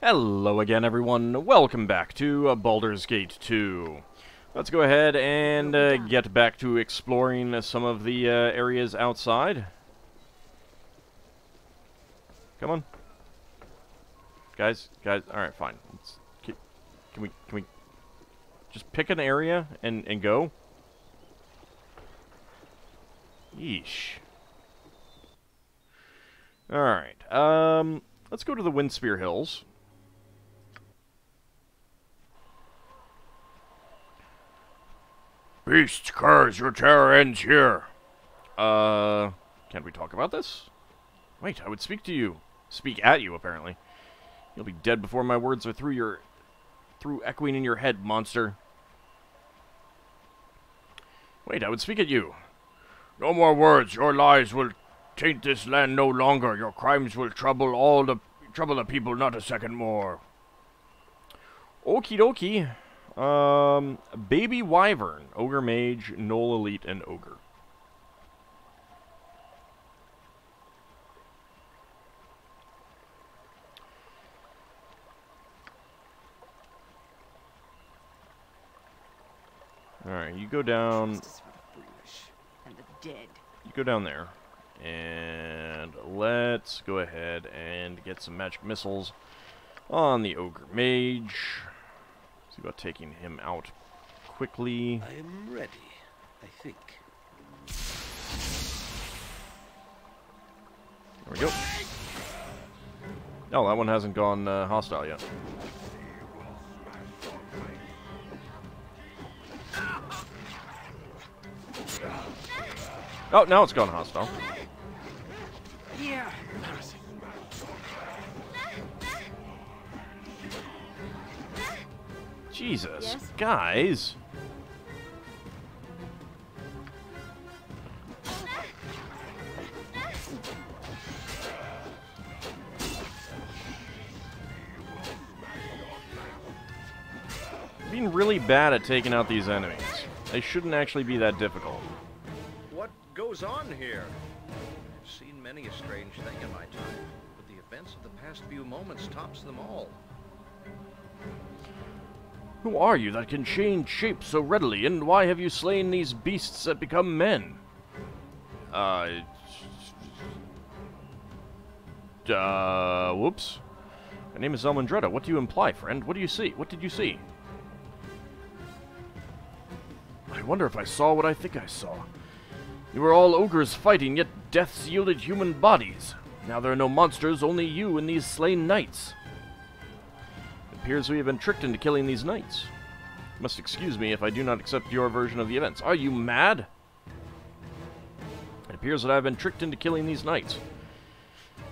Hello again, everyone. Welcome back to Baldur's Gate 2. Let's go ahead and get back to exploring some of the areas outside. Come on. Guys, alright, fine. Can we just pick an area and go? Yeesh. Alright, let's go to the Windspear Hills. Beasts, curs, your terror ends here. Can't we talk about this? Wait, I would speak to you. Speak at you, apparently. You'll be dead before my words are through echoing in your head, monster. Wait, I would speak at you. No more words. Your lies will taint this land no longer. Your crimes will trouble the people not a second more. Okie dokie. Baby Wyvern, Ogre Mage, Gnoll Elite, and Ogre. Alright, you go down. And the dead. You go down there. And let's go ahead and get some magic missiles on the Ogre Mage. See about taking him out quickly. I am ready, I think. There we go. Oh, that one hasn't gone hostile yet. Oh, now it's gone hostile. Yeah. Jesus, Yes? guys. Being really bad at taking out these enemies. They shouldn't actually be that difficult. What goes on here? I've seen many a strange thing in my time, but the events of the past few moments tops them all. Who are you that can change shape so readily, and why have you slain these beasts that become men? Whoops. My name is Elmandretta. What do you imply, friend? What do you see? What did you see? I wonder if I saw what I think I saw. You were all ogres fighting, yet deaths yielded human bodies. Now there are no monsters, only you and these slain knights. It appears we have been tricked into killing these knights. You must excuse me if I do not accept your version of the events. Are you mad? It appears that I have been tricked into killing these knights.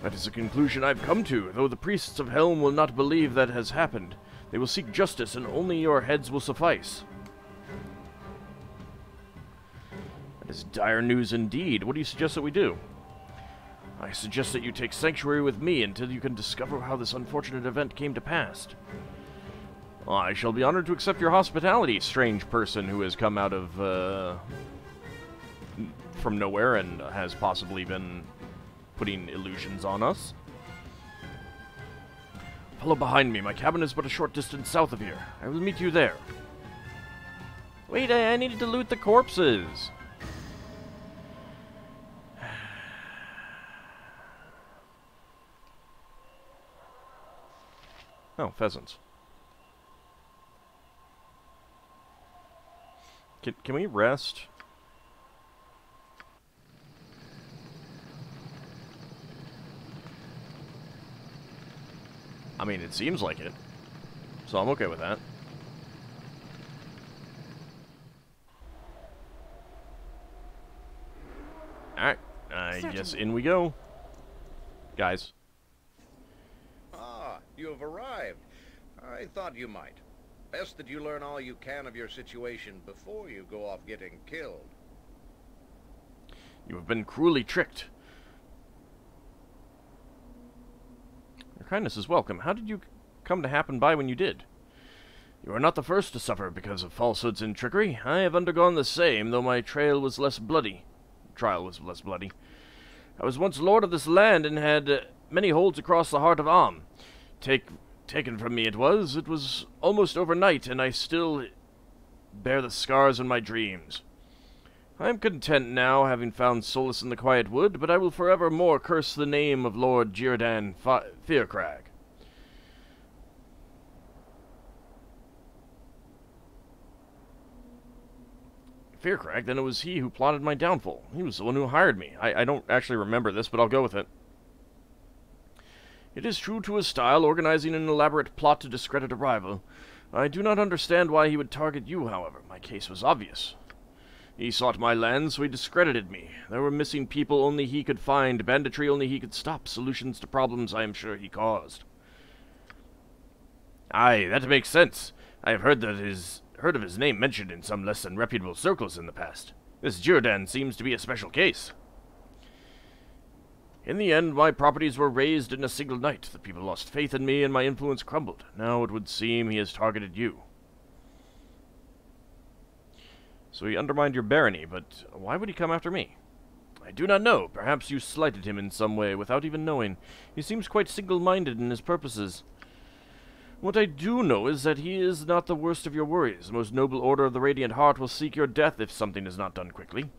That is the conclusion I've come to, though the priests of Helm will not believe that has happened. They will seek justice, and only your heads will suffice. That is dire news indeed. What do you suggest that we do? I suggest that you take sanctuary with me until you can discover how this unfortunate event came to pass. I shall be honored to accept your hospitality, strange person who has come out of, from nowhere and has possibly been putting illusions on us. Follow behind me. My cabin is but a short distance south of here. I will meet you there. Wait, I needed to loot the corpses. Oh, pheasants. Can we rest? I mean, it seems like it. So I'm okay with that. Alright, I guess in we go. Guys. Ah, you have arrived. I thought you might. Best that you learn all you can of your situation before you go off getting killed. You have been cruelly tricked. Your kindness is welcome. How did you come to happen by when you did? You are not the first to suffer because of falsehoods and trickery. I have undergone the same, though my trial was less bloody. I was once lord of this land and had many holds across the heart of Am. Take taken from me it was almost overnight, and I still bear the scars in my dreams. I am content now, having found solace in the quiet wood, but I will forevermore curse the name of Lord Jirdan Fearcrag. Fearcrag? Then it was he who plotted my downfall. He was the one who hired me. I don't actually remember this, but I'll go with it. It is true to his style, organizing an elaborate plot to discredit a rival. I do not understand why he would target you, however. My case was obvious. He sought my lands, so he discredited me. There were missing people only he could find, banditry only he could stop, solutions to problems I am sure he caused. Aye, that makes sense. I have heard of his name mentioned in some less than reputable circles in the past. This Jirdan seems to be a special case. In the end, my properties were razed in a single night. The people lost faith in me, and my influence crumbled. Now it would seem he has targeted you. So he undermined your barony, but why would he come after me? I do not know. Perhaps you slighted him in some way without even knowing. He seems quite single-minded in his purposes. What I do know is that he is not the worst of your worries. The most noble order of the Radiant Heart will seek your death if something is not done quickly.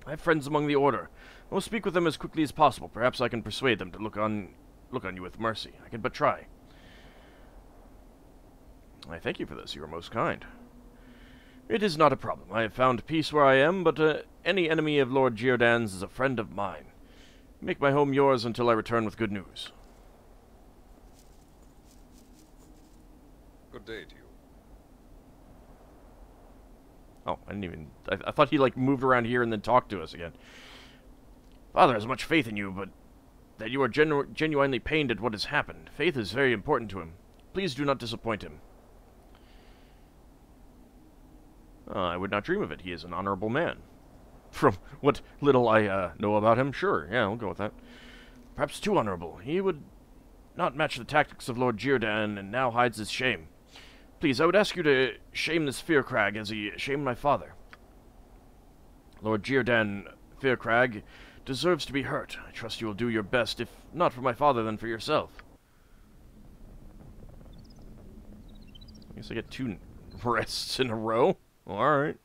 I have friends among the Order. I will speak with them as quickly as possible. Perhaps I can persuade them to look on you with mercy. I can but try. I thank you for this. You are most kind. It is not a problem. I have found peace where I am, but any enemy of Lord Jirdan's is a friend of mine. Make my home yours until I return with good news. Good day to you. Oh, I didn't even... I thought he, like, moved around here and then talked to us again. Father has much faith in you, but that you are genuinely pained at what has happened. Faith is very important to him. Please do not disappoint him. I would not dream of it. He is an honorable man. From what little I know about him, sure. Yeah, I'll go with that. Perhaps too honorable. He would not match the tactics of Lord Jirdan, and now hides his shame. Please, I would ask you to shame this Fearcrag as he shamed my father. Lord Jirdan Fearcrag deserves to be hurt. I trust you will do your best, if not for my father, then for yourself. I guess I get 2 rests in a row. Alright.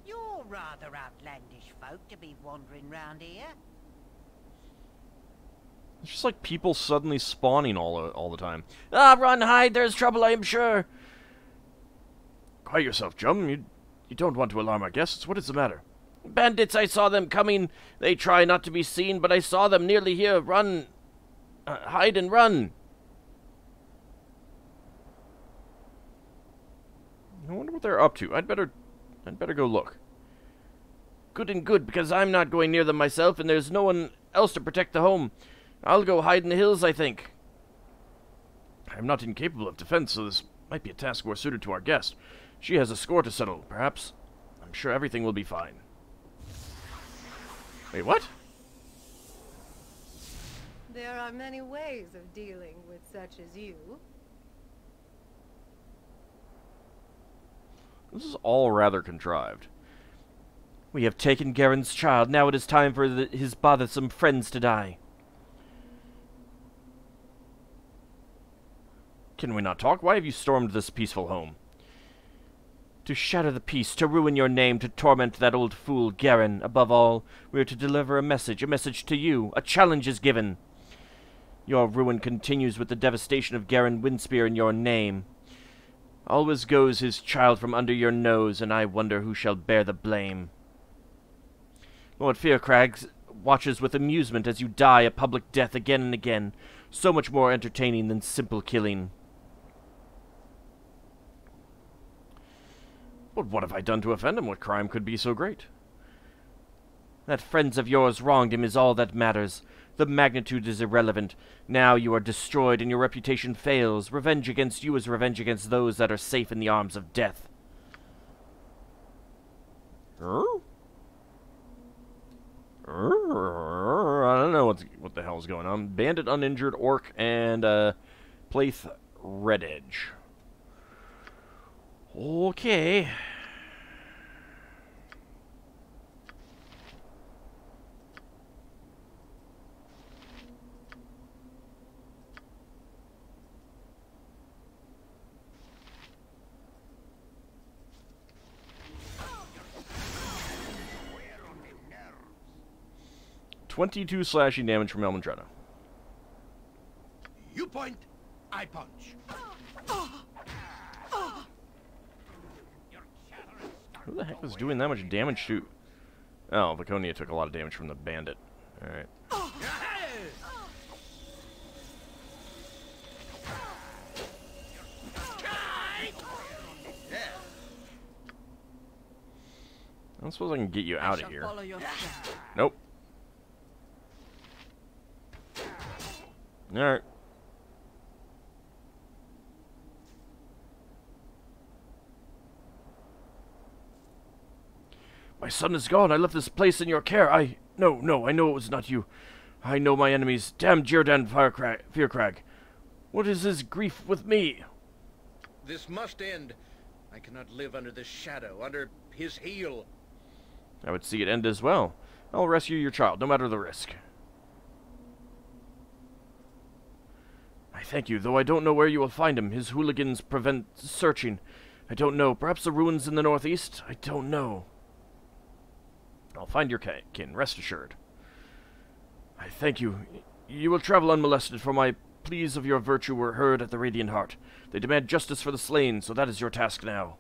You're rather outlandish folk to be wandering round here. It's just like people suddenly spawning all the time. Ah, run, hide, there's trouble, I am sure. Quiet yourself, Chum. You don't want to alarm our guests. What is the matter? Bandits, I saw them coming. They try not to be seen, but I saw them nearly here. Run. Hide and run. I wonder what they're up to. I'd better go look. Good and good, because I'm not going near them myself, and there's no one else to protect the home. I'll go hide in the hills, I think. I'm not incapable of defense, so this might be a task more suited to our guest. She has a score to settle, perhaps. I'm sure everything will be fine. Wait, what? There are many ways of dealing with such as you. This is all rather contrived. We have taken Garen's child. Now it is time for his bothersome friends to die. Can we not talk? Why have you stormed this peaceful home? To shatter the peace, to ruin your name, to torment that old fool, Garen. Above all, we are to deliver a message to you. A challenge is given. Your ruin continues with the devastation of Garen Windspear in your name. Always goes his child from under your nose, and I wonder who shall bear the blame. Lord Fearcrag watches with amusement as you die a public death again and again, so much more entertaining than simple killing. But what have I done to offend him? What crime could be so great? That friends of yours wronged him is all that matters. The magnitude is irrelevant. Now you are destroyed and your reputation fails. Revenge against you is revenge against those that are safe in the arms of death. I don't know what the hell's going on. Bandit uninjured, orc, and Plaith Red Edge. Okay. 22 slashing damage from Elmandretta. You point, I punch. Who the heck was doing that much damage to... Oh, Viconia took a lot of damage from the bandit. Alright. I don't suppose I can get you out of here. Nope. Alright. My son is gone. I left this place in your care. No, I know it was not you. I know my enemies. Damn Jirdan Fearcrag. What is his grief with me? This must end. I cannot live under this shadow, under his heel. I would see it end as well. I'll rescue your child, no matter the risk. I thank you, though I don't know where you will find him. His hooligans prevent searching. I don't know. Perhaps the ruins in the northeast? I don't know. I'll find your kin, rest assured. I thank you. You will travel unmolested, for my pleas of your virtue were heard at the Radiant Heart. They demand justice for the slain, so that is your task now.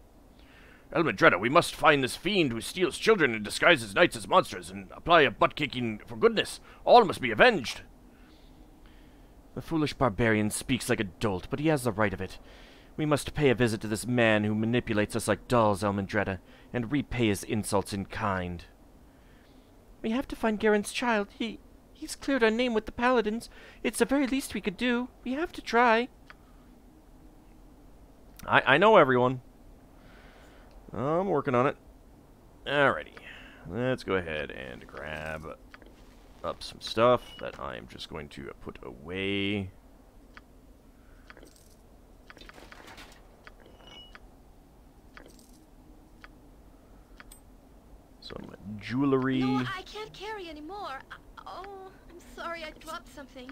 Elmandretta, we must find this fiend who steals children and disguises knights as monsters, and apply a butt-kicking for goodness. All must be avenged. The foolish barbarian speaks like a dolt, but he has the right of it. We must pay a visit to this man who manipulates us like dolls, Elmandretta, and repay his insults in kind. We have to find Garen's child. He's cleared our name with the paladins. It's the very least we could do. We have to try. I know everyone. I'm working on it. Alrighty. Let's go ahead and grab up some stuff that I'm just going to put away. Some jewelry. No, I can't carry anymore. Oh, I'm sorry, I dropped something.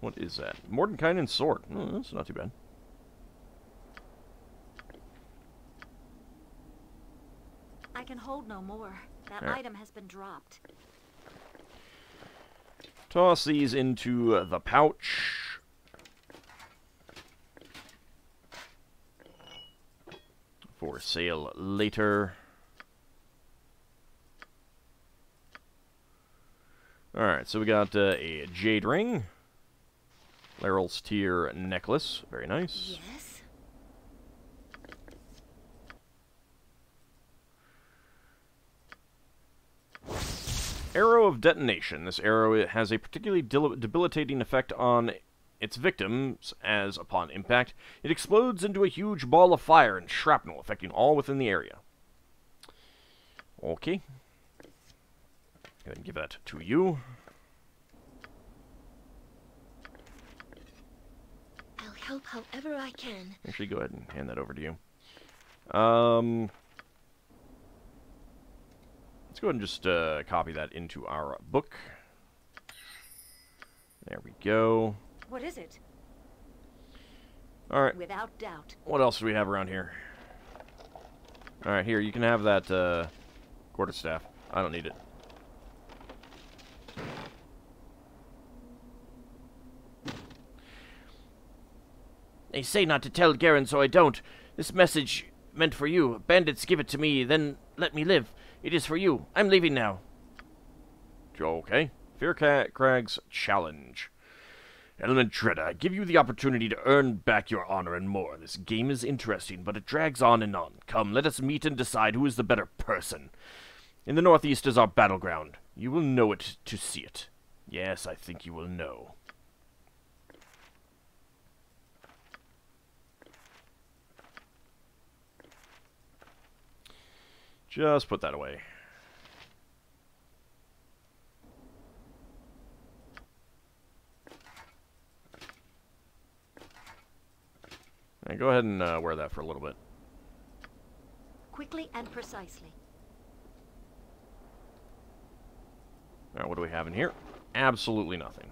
What is that? Mordenkainen's sword. Oh, that's not too bad. I can hold no more. That There. item has been dropped. Toss these into the pouch. For sale later. Alright, so we got a jade ring. Laryl's Tear necklace. Very nice. Yes? Arrow of Detonation. This arrow has a particularly debilitating effect on its victims, as upon impact, it explodes into a huge ball of fire and shrapnel, affecting all within the area. Okay. Go ahead and give that to you. I'll help however I can. Actually, go ahead and hand that over to you. Let's go ahead and just copy that into our book. There we go. What is it? Alright, Without doubt. what else do we have around here? Alright, here, you can have that quarterstaff. I don't need it. They say not to tell Garen, so I don't. This message meant for you. Bandits give it to me, then let me live. It is for you. I'm leaving now. Okay. Fearcrag's challenge. Elmandretta, I give you the opportunity to earn back your honor and more. This game is interesting, but it drags on and on. Come, let us meet and decide who is the better person. In the northeast is our battleground. You will know it to see it. Yes, I think you will know. Just put that away. And go ahead and wear that for a little bit. Quickly and precisely. Alright, what do we have in here? Absolutely nothing.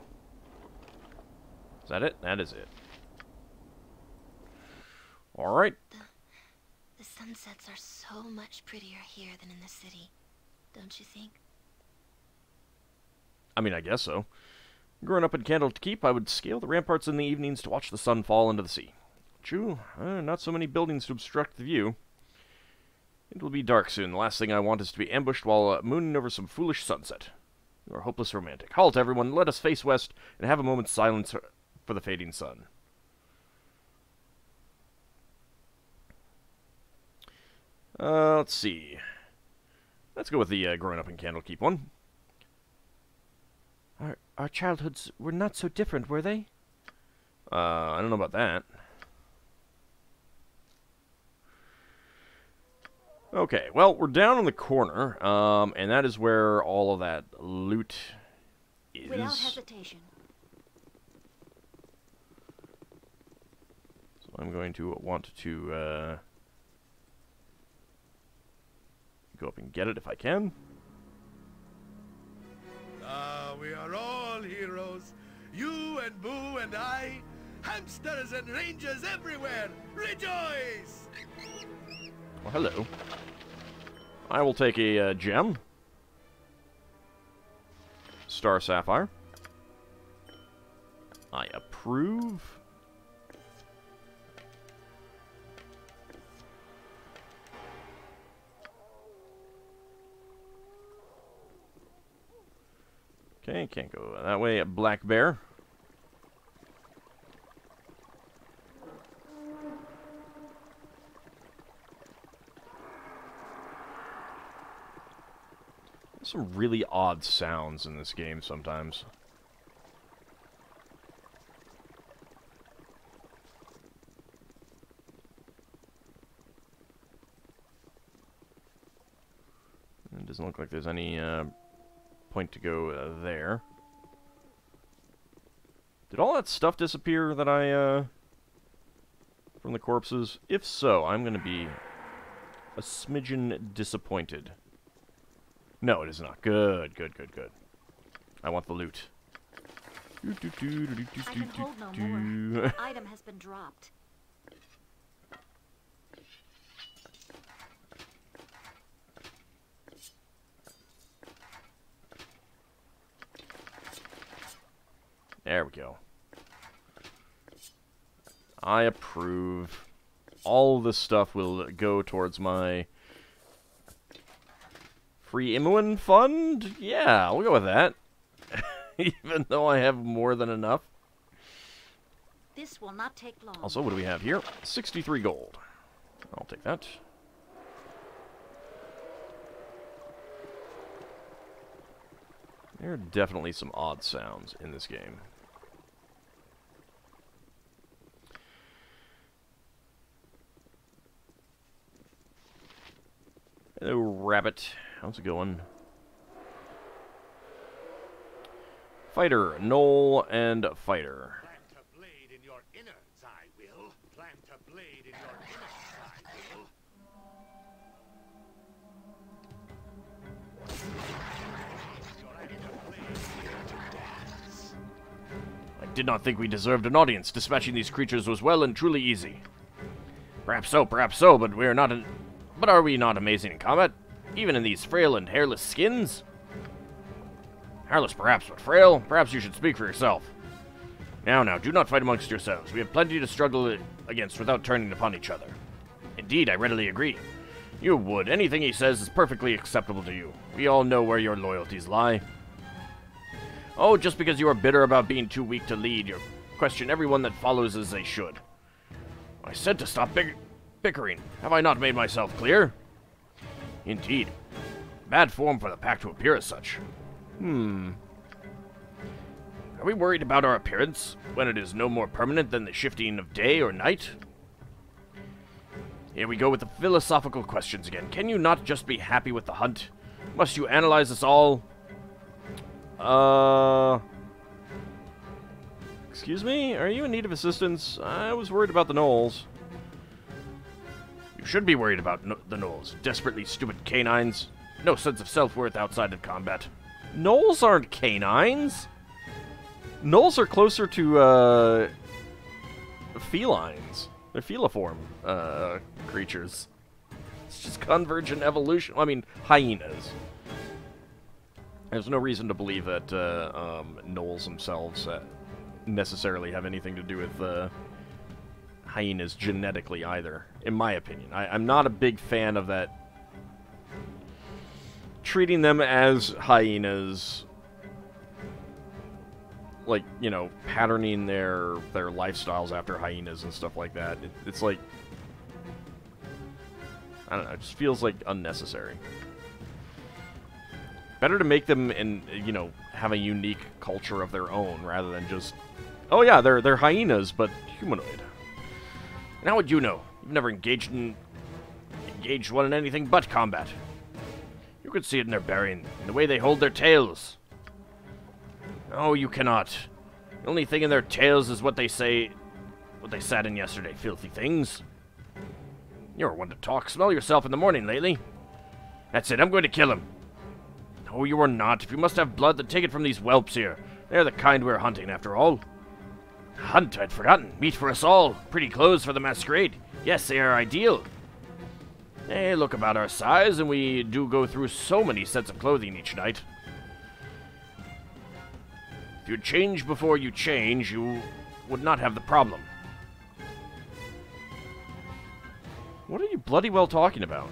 Is that it? That is it. Alright. The sunsets are so much prettier here than in the city, don't you think? I mean, I guess so. Growing up in Candlelit Keep, I would scale the ramparts in the evenings to watch the sun fall into the sea. True, not so many buildings to obstruct the view. It will be dark soon. The last thing I want is to be ambushed while mooning over some foolish sunset. You are a hopeless romantic. Halt, everyone. Let us face west and have a moment's silence for the fading sun. Let's see. Let's go with the growing up in Candlelit Keep one. Our childhoods were not so different, were they? I don't know about that. Okay, well, we're down in the corner, and that is where all of that loot is. Without hesitation. So I'm going to want to go up and get it if I can. We are all heroes. You and Boo and I. Hamsters and rangers everywhere. Rejoice! Well, hello. I will take a gem. Star Sapphire. I approve. Okay, can't go that way. A black bear. There's some really odd sounds in this game sometimes. It doesn't look like there's any point to go there. Did all that stuff disappear that I from the corpses? If so, I'm gonna be a smidgen disappointed. No, it is not. Good, good, good, good. I want the loot. I can hold no more. The item has been dropped. There we go. I approve. All this stuff will go towards my free Imoen fund? Yeah, we'll go with that. Even though I have more than enough. This will not take long. Also, what do we have here? 63 gold. I'll take that. There are definitely some odd sounds in this game. Hello, rabbit. How's it going? Fighter, Knoll, and Fighter. Plant a blade in your innards, I will. Plant a blade in your innards, I will. I did not think we deserved an audience. Dispatching these creatures was well and truly easy. Perhaps so, but we are not in... But are we not amazing in combat? Even in these frail and hairless skins? Hairless perhaps, but frail? Perhaps you should speak for yourself. Now, do not fight amongst yourselves. We have plenty to struggle against without turning upon each other. Indeed, I readily agree. You would. Anything he says is perfectly acceptable to you. We all know where your loyalties lie. Oh, just because you are bitter about being too weak to lead, you question everyone that follows as they should. I said to stop bickering. Have I not made myself clear? Indeed. Bad form for the pack to appear as such. Are we worried about our appearance when it is no more permanent than the shifting of day or night? Here we go with the philosophical questions again. Can you not just be happy with the hunt? Must you analyze us all? Excuse me? Are you in need of assistance? I was worried about the gnolls. You should be worried about the gnolls. Desperately stupid canines. No sense of self-worth outside of combat. Gnolls aren't canines. Gnolls are closer to, felines. They're feliform, creatures. convergent evolution. I mean, hyenas. There's no reason to believe that gnolls themselves necessarily have anything to do with hyenas genetically either, in my opinion. I'm not a big fan of that. Treating them as hyenas, like, you know, patterning their lifestyles after hyenas and stuff like that. It's like, I don't know, it just feels like unnecessary. Better to make them, you know, have a unique culture of their own rather than just, oh yeah, they're hyenas but humanoid. And how would you know? You've never engaged one in anything but combat. You could see it in their bearing, in the way they hold their tails. No, you cannot. The only thing in their tails is what they say, what they sat in yesterday, filthy things. You're one to talk. Smell yourself in the morning lately. That's it, I'm going to kill him. No, you are not. If you must have blood, then take it from these whelps here. They're the kind we're hunting, after all. Hunt, I'd forgotten. Meat for us all. Pretty clothes for the masquerade. Yes, they are ideal. Hey, look about our size, and we do go through so many sets of clothing each night. If you change before you change, you would not have the problem. What are you bloody well talking about?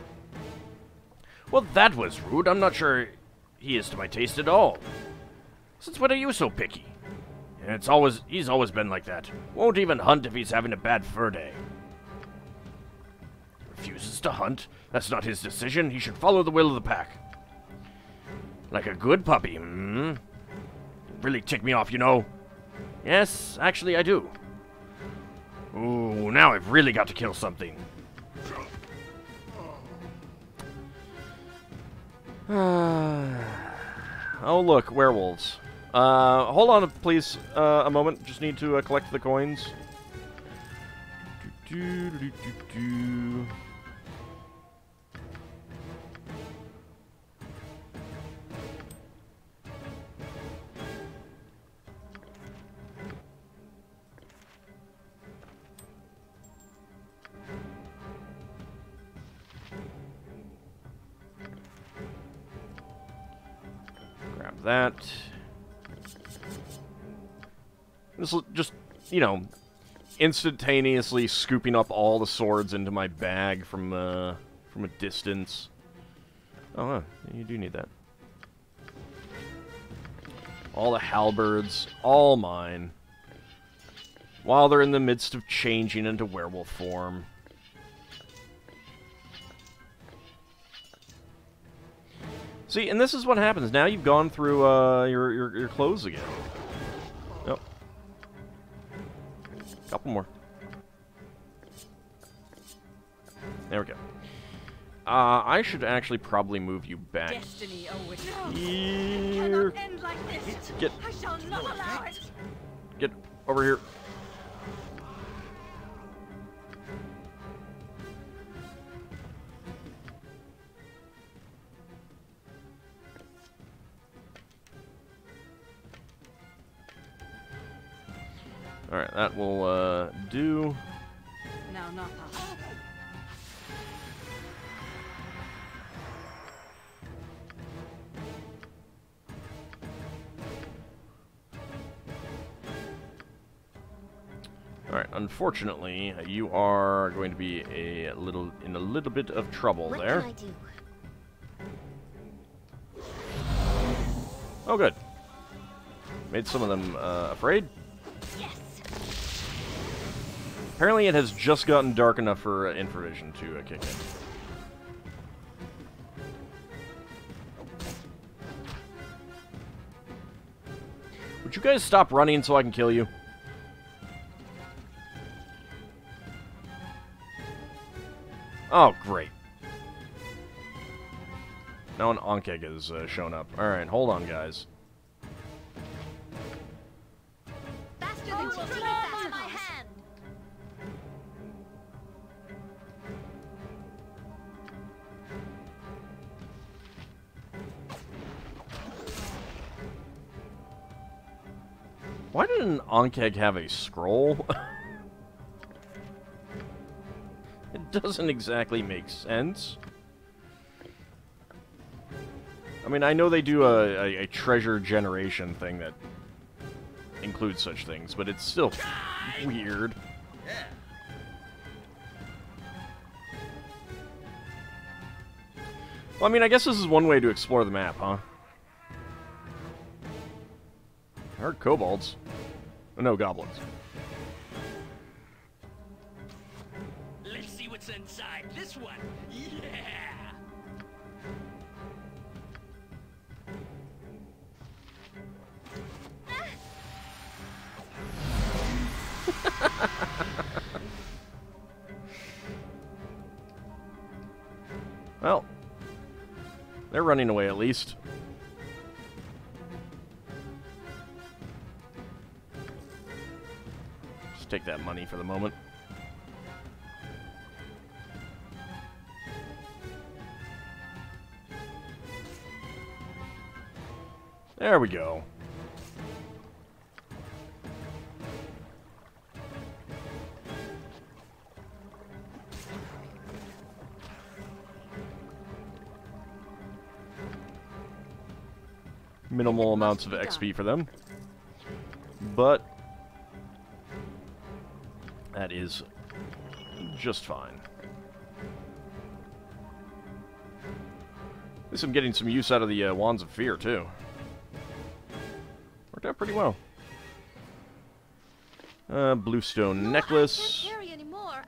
Well, that was rude. I'm not sure he is to my taste at all. Since when are you so picky? And he's always been like that. Won't even hunt if he's having a bad fur day. Refuses to hunt? That's not his decision. He should follow the will of the pack. Like a good puppy, hmm? Really tick me off, you know. Yes, actually I do. Ooh, now I've really got to kill something. Oh, look, werewolves. Hold on, please, a moment. Just need to collect the coins. Grab that. This will just, you know, instantaneously scooping up all the swords into my bag from a distance. Oh, you do need that. All the halberds, all mine. While they're in the midst of changing into werewolf form. See, and this is what happens. Now you've gone through your clothes again. Yep. Couple more. There we go. I should actually probably move you back. Destiny, Here. end like this. Get. I shall not allow it. Get over here. Alright, that will do. No, not possible. Alright, unfortunately, you are going to be in a little bit of trouble there. What can I do? Oh, good. Made some of them afraid. Yes. Apparently, it has just gotten dark enough for infravision to kick in. Would you guys stop running so I can kill you? Oh, great. Now an Onkeg has shown up. Alright, hold on, guys. Faster than my hand. Why did an Onkeg have a scroll? It doesn't exactly make sense. I mean, I know they do a treasure generation thing that includes such things, but it's still weird. Yeah. Well, I mean, I guess this is one way to explore the map, huh? I heard kobolds. Oh, no, goblins. Let's see what's inside this one. Yeah. Well, they're running away at least. Just take that money for the moment. There we go. Minimal amounts of XP for them. But that is just fine. At least I'm getting some use out of the Wands of Fear, too. Worked out pretty well. Bluestone necklace. I can't carry anymore.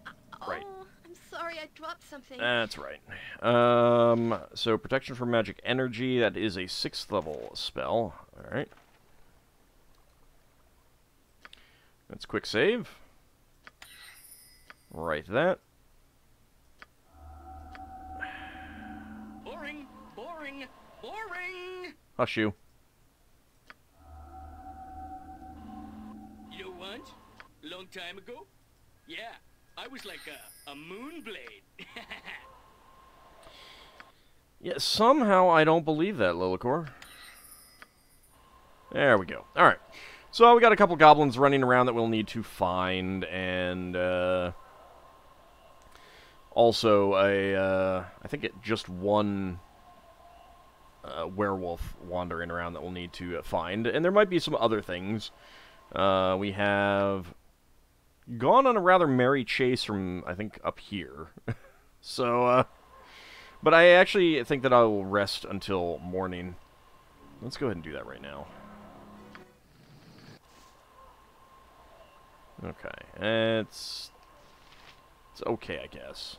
Right. Oh, I'm sorry, I dropped something. That's right. So protection from magic energy, that is a 6th level spell. Alright. Let's quick save. Right that. Boring, boring, boring. Hush you. You know what? Long time ago? Yeah, I was like a moonblade. Yeah, somehow I don't believe that, Lillicor. There we go. Alright. So we got a couple goblins running around that we'll need to find, and also I think just one werewolf wandering around that we'll need to find. And there might be some other things. We have gone on a rather merry chase from, I think, up here. So, but I actually think that I will rest until morning. Let's go ahead and do that right now. Okay, it's okay, I guess.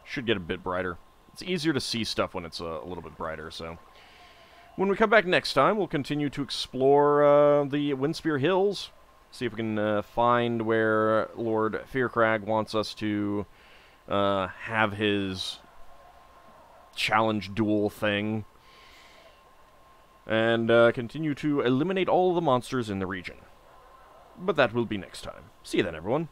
Should get a bit brighter. It's easier to see stuff when it's a little bit brighter, so. When we come back next time, we'll continue to explore the Windspear Hills. See if we can find where Lord Fearcrag wants us to have his challenge duel thing. And continue to eliminate all of the monsters in the region. But that will be next time. See you then, everyone.